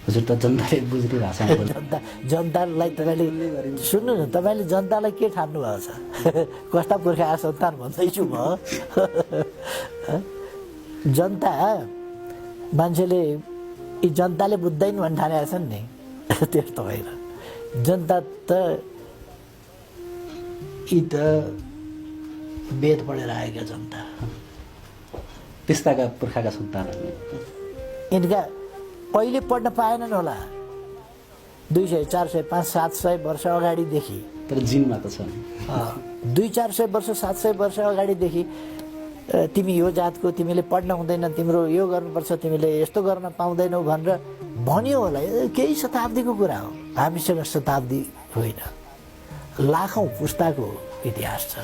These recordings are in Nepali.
हजुर त जनताले बुझिरहेको छ। जनतालाई तपाईँले सुन्नु न, तपाईँले जनतालाई के ठान्नु भएको छ? कस्ता पुर्खा सन्तान भन्दैछु म। जनता मान्छेले यी जनताले बुझ्दैन भन्ने ठानेका छन् नि, त्यस्तो होइन। जनता त यी त वेद पढेर आएका जनता, त्यस्ताका पुर्खाका सन्तानहरू यिनका पहिले पढ्न पाएनन् होला 200, 400, 500, 700 वर्ष अगाडिदेखि, तर जिनमा त छन्। 200-400 वर्ष 700 वर्ष अगाडिदेखि तिमी यो जातको, तिमीले पढ्न हुँदैन, तिम्रो यो गर्नुपर्छ, तिमीले यस्तो गर्न पाउँदैनौ भनेर भन्यो होला। केही शताब्दीको कुरा हो, हामीसँग शताब्दी होइन, लाखौँ पुस्ताको इतिहास छ।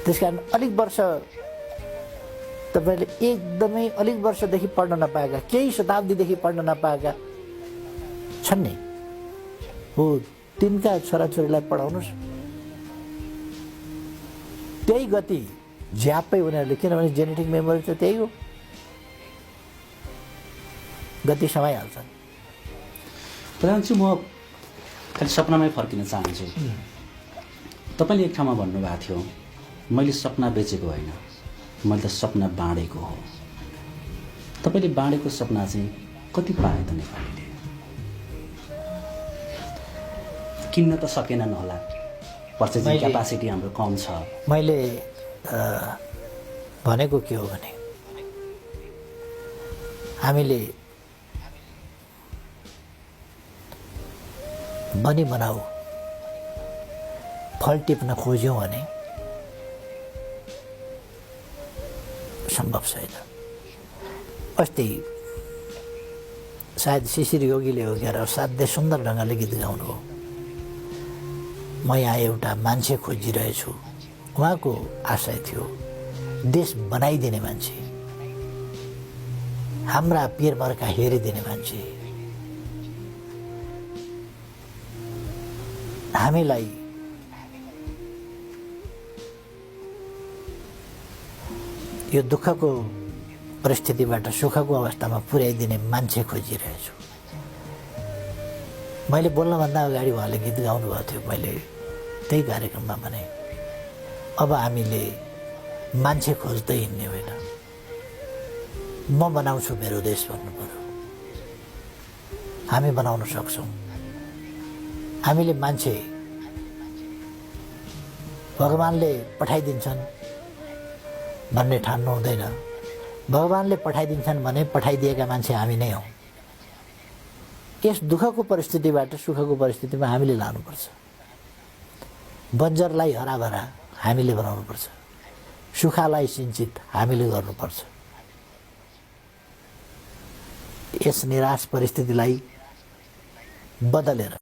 त्यसकारण अलिक वर्ष तपाईँले एकदमै अलिक वर्षदेखि पढ्न नपाएका, केही शताब्दीदेखि पढ्न नपाएका छन् नि, हो तिनका छोराछोरीलाई पढाउनुहोस्। त्यही गति झ्यापै उनीहरूले, किनभने जेनेटिक मेमोरी त त्यही हो, गति समाइहाल्छन्। प्रधानजी, म खालि सपनामै फर्किन चाहन्छु। तपाईँले एक ठाउँमा भन्नुभएको थियो, मैले सपना बेचेको होइन, मैले त सपना बाँडेको हो। तपाईँले बाँडेको सपना चाहिँ कति पाए त नेपालीले? किन्न त सकेनन् होला, पर्चेजिङ क्यापासिटी हाम्रो कम छ। मैले भनेको के हो भने, हामीले बनी बनाऊ फल टिप्न खोज्यौँ भने सम्भव छैन। अस्ति सायद शिशिर योगीले हो क्या, असाध्यै सुन्दर ढङ्गले गीत गाउनु हो, म यहाँ एउटा मान्छे खोजिरहेछु। उहाँको आशय थियो देश बनाइदिने मान्छे, हाम्रा पिरमर्का हेरिदिने मान्छे, हामीलाई यो दुःखको परिस्थितिबाट सुखको अवस्थामा पुर्याइदिने मान्छे खोजिरहेछु। मैले बोल्नभन्दा अगाडि उहाँले गीत गाउनु भएको थियो, मैले त्यही कार्यक्रममा भने अब हामीले मान्छे खोज्दै हिँड्ने होइन, म बनाउँछु मेरो देश भन्नु पर्यो। हामी बनाउन सक्छौँ। हामीले मान्छे भगवानले पठाइदिन्छन् भन्ने ठान्नु हुँदैन। भगवानले पठाइदिन्छन् भने पठाइदिएका मान्छे हामी नै हौँ। यस दुःखको परिस्थितिबाट सुखको परिस्थितिमा हामीले लानुपर्छ। बन्जरलाई हराभरा हामीले बनाउनुपर्छ, सुखालाई सिंचित हामीले गर्नुपर्छ। यस निराश परिस्थितिलाई बदलेर